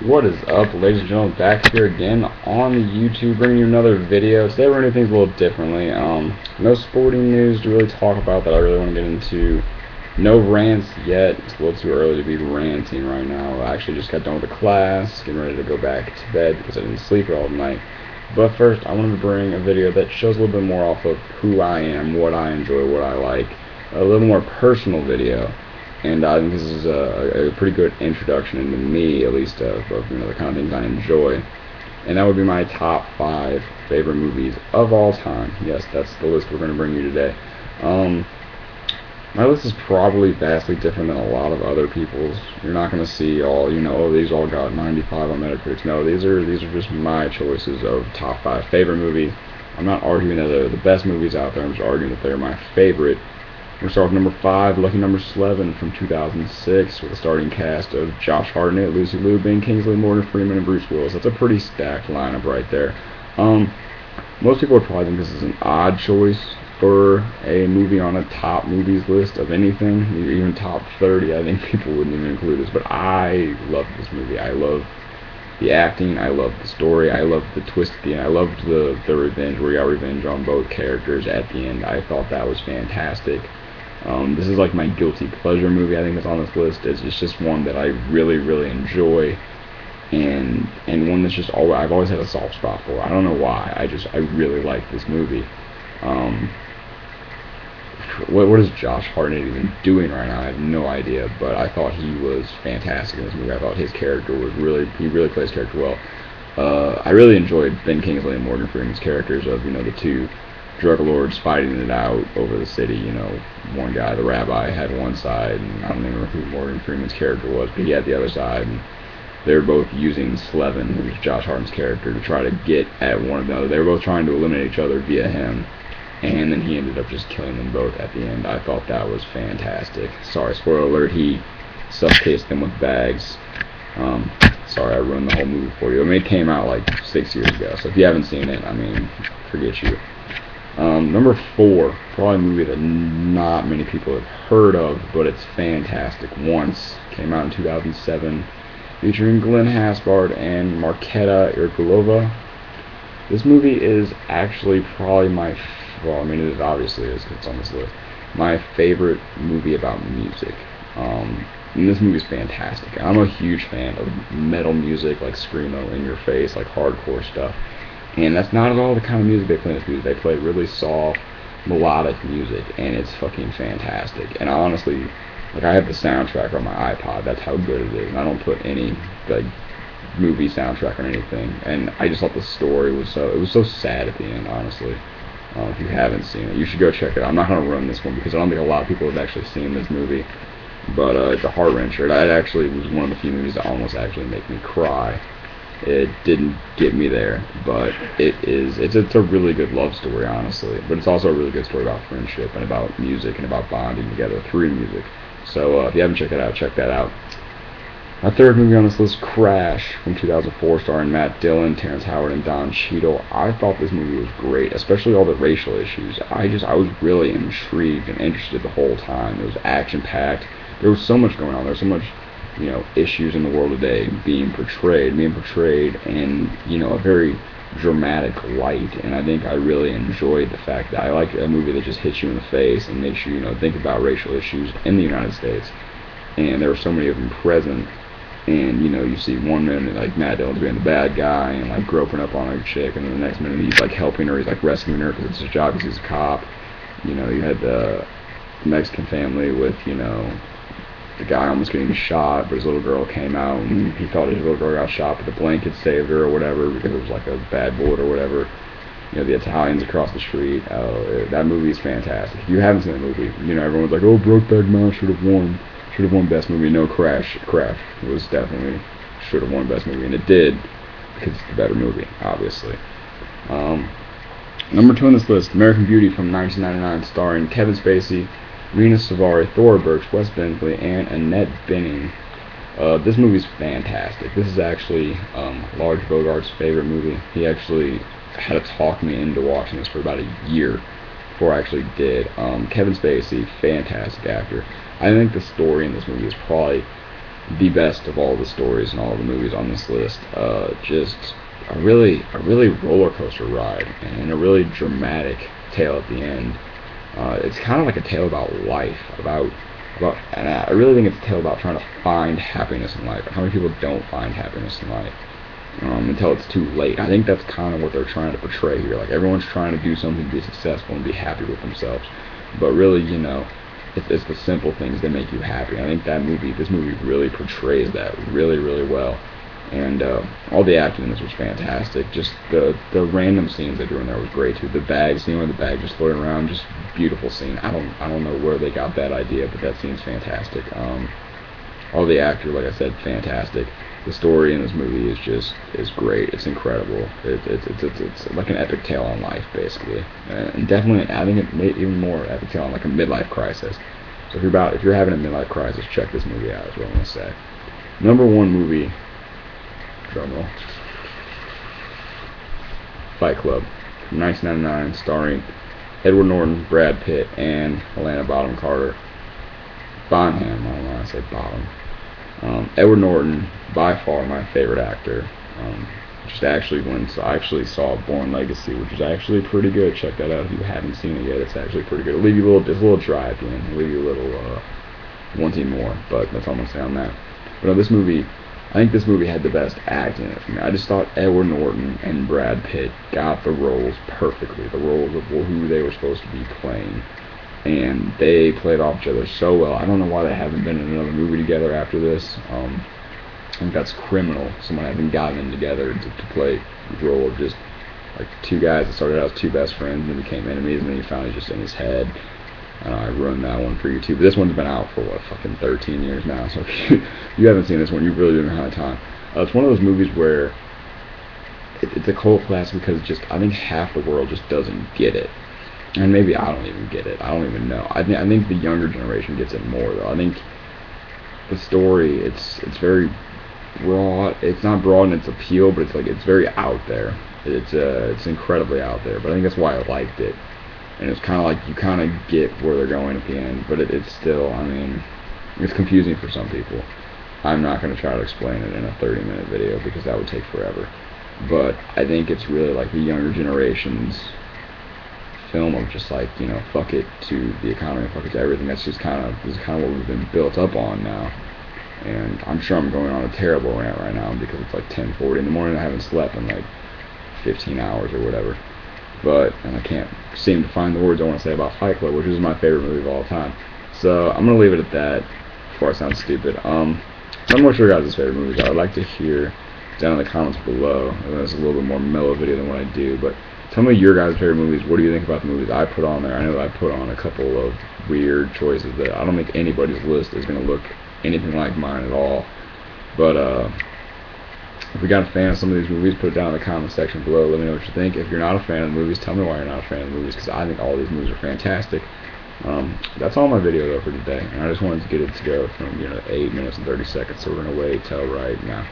What is up, ladies and gentlemen? Back here again on YouTube, bringing you another video. Today we're going to do things a little differently. No sporting news to really talk about that I really want to get into. No rants yet. It's a little too early to be ranting right now. I actually just got done with a class, getting ready to go back to bed because I didn't sleep all night. But first, I wanted to bring a video that shows a little bit more off of who I am, what I enjoy, what I like. A little more personal video. And I think this is a pretty good introduction into me, at least of the kind of things I enjoy. And that would be my top 5 favorite movies of all time. Yes, that's the list we're going to bring you today. My list is probably vastly different than a lot of other people's. You're not going to see all, oh, these all got 95 on Metacritic. No, these are just my choices of top 5 favorite movies. I'm not arguing that they're the best movies out there. I'm just arguing that they're my favorite. We're going to start with number 5, Lucky Number 11 from 2006, with a starting cast of Josh Hartnett, Lucy Liu, Ben Kingsley, Morgan Freeman, and Bruce Willis. That's a pretty stacked lineup right there. Most people would probably think this is an odd choice for a movie on a top movies list of anything, even top 30. I think people wouldn't even include this, but I love this movie. I love the acting, I love the story, I love the twist at the end, I loved the revenge, where you got revenge on both characters at the end. I thought that was fantastic. This is like my guilty pleasure movie. I think that's on this list. It's just one that I really, really enjoy, and one that's just I've always had a soft spot for. I don't know why. I really like this movie. What is Josh Hartnett even doing right now? I have no idea, but I thought he was fantastic in this movie. I thought his character was he really plays his character well. I really enjoyed Ben Kingsley and Morgan Freeman's characters of, the two drug lords fighting it out over the city. One guy, the rabbi, had one side, and I don't even remember who Morgan Freeman's character was, but he had the other side, and they were both using Slevin, who was Josh Hartnett's character, to try to get at one another. They were both trying to eliminate each other via him, and then he ended up just killing them both at the end. I thought that was fantastic. Sorry, spoiler alert, he suffocates them with bags. Sorry, I ruined the whole movie for you. I mean, it came out like 6 years ago, so if you haven't seen it, forget you. Number 4, probably a movie that not many people have heard of, but it's fantastic. Once, came out in 2007, featuring Glenn Haspard and Marketa Irgulova. This movie is actually probably it obviously is, it's on this list, my favorite movie about music. And this movie is fantastic. I'm a huge fan of metal music, like screamo, in your face, like hardcore stuff. And that's not at all the kind of music they play in this movie. They play really soft, melodic music, and it's fucking fantastic. And honestly, I have the soundtrack on my iPod. That's how good it is. And I don't put any movie soundtrack on anything. And I just thought the story was so sad at the end. Honestly, if you haven't seen it, you should go check it out. I'm not gonna ruin this one because I don't think a lot of people have actually seen this movie. But it's a heart wrencher. It actually was one of the few movies that almost actually make me cry. It didn't get me there, but it's a really good love story, honestly. But it's also a really good story about friendship and about music and about bonding together through music. So if you haven't checked it out, check that out. My third movie on this list, Crash, from 2004, starring Matt Dillon, Terrence Howard, and Don Cheadle. I thought this movie was great, especially all the racial issues. I was really intrigued and interested the whole time. It was action-packed. There was so much going on. There was so much issues in the world today being portrayed in, a very dramatic light, and I think I really enjoyed the fact that I like a movie that just hits you in the face and makes you, think about racial issues in the United States, and there were so many of them present, and, you see one minute, like, Matt Dillon's being the bad guy, and, groping up on a chick, and then the next minute he's, helping her, he's, rescuing her because it's his job because he's a cop. You had the Mexican family with, the guy almost getting shot, but his little girl came out, and he thought his little girl got shot, but the blanket saved her or whatever, because it was a bad bullet or whatever. The Italians across the street. That movie is fantastic. If you haven't seen the movie, everyone's like, oh, Brokeback Mountain should have won Best Movie. No, Crash was definitely should have won Best Movie, and it did, because it's the better movie, obviously. Number 2 on this list, American Beauty from 1999, starring Kevin Spacey, Rena Savari, Thora Birch, Wes Bentley, and Annette Bening. This movie's fantastic. This is actually Large Bogart's favorite movie. He actually had to talk me into watching this for about a year before I actually did. Kevin Spacey, fantastic actor. I think the story in this movie is probably the best of all the stories and all the movies on this list. Just a really roller coaster ride and a really dramatic tale at the end. It's kind of like a tale about life, and I really think it's a tale about trying to find happiness in life. How many people don't find happiness in life until it's too late? I think that's kind of what they're trying to portray here. Like, everyone's trying to do something to be successful and be happy with themselves, but really, it's the simple things that make you happy. I think this movie really portrays that really well. And all the acting in this was fantastic. Just the random scenes they drew in there was great too. The bag scene where the bag just floating around, just beautiful scene. I don't know where they got that idea, but that scene's fantastic. All the actors, like I said, fantastic. The story in this movie is great. It's incredible. It's like an epic tale on life, basically, and definitely I think it made even more epic tale on like a midlife crisis. So if you're having a midlife crisis, check this movie out. Is what I'm gonna say. Number one movie. Drumroll. Fight Club, from 1999, starring Edward Norton, Brad Pitt, and Helena Bonham Carter. Bonham, I don't know why I said Bottom. Edward Norton, by far my favorite actor. I actually saw Born Legacy, which is actually pretty good. Check that out if you haven't seen it yet. It's actually pretty good. It'll leave you it's a little dry at the end. It'll leave you a little wanting more, but that's all I'm gonna say on that. But no, I think this movie had the best acting in it for me. I just thought Edward Norton and Brad Pitt got the roles perfectly, the roles of who they were supposed to be playing, and they played off each other so well. I don't know why they haven't been in another movie together after this. I think that's criminal. Someone hasn't gotten them together to play the role of just like two guys that started out as two best friends and became enemies, and then he finally just in his head. I ruined that one for you too. But this one's been out for fucking 13 years now. So if you haven't seen this one, you really don't have time. It's one of those movies where it's a cult classic because I think half the world just doesn't get it, and maybe I don't even get it. I don't even know. I think the younger generation gets it more though. I think the story it's very broad. It's not broad in its appeal, but it's very out there. It's incredibly out there. But I think that's why I liked it. And it's kind of like you kind of get where they're going at the end, but it's still, it's confusing for some people. I'm not going to try to explain it in a 30-minute video because that would take forever. But I think it's really like the younger generation's film of just like, fuck it to the economy, fuck it to everything. This is kind of what we've been built up on now. And I'm sure I'm going on a terrible rant right now because it's like 10:40 in the morning. I haven't slept in like 15 hours or whatever. And I can't seem to find the words I want to say about Fight Club, which is my favorite movie of all time. So I'm going to leave it at that before I sound stupid. I'm not sure guys' favorite movies are. I'd like to hear down in the comments below. I know it's a little bit more mellow video than what I do, but tell me your guys' favorite movies. What do you think about the movies I put on there? I know that I put on a couple of weird choices that I don't think anybody's list is going to look anything like mine at all. But if you got a fan of some of these movies, put it down in the comment section below. Let me know what you think. If you're not a fan of the movies, tell me why you're not a fan of the movies, because I think all these movies are fantastic. That's all my video though for today, and I just wanted to get it to go from 8 minutes and 30 seconds, so we're gonna wait till right now.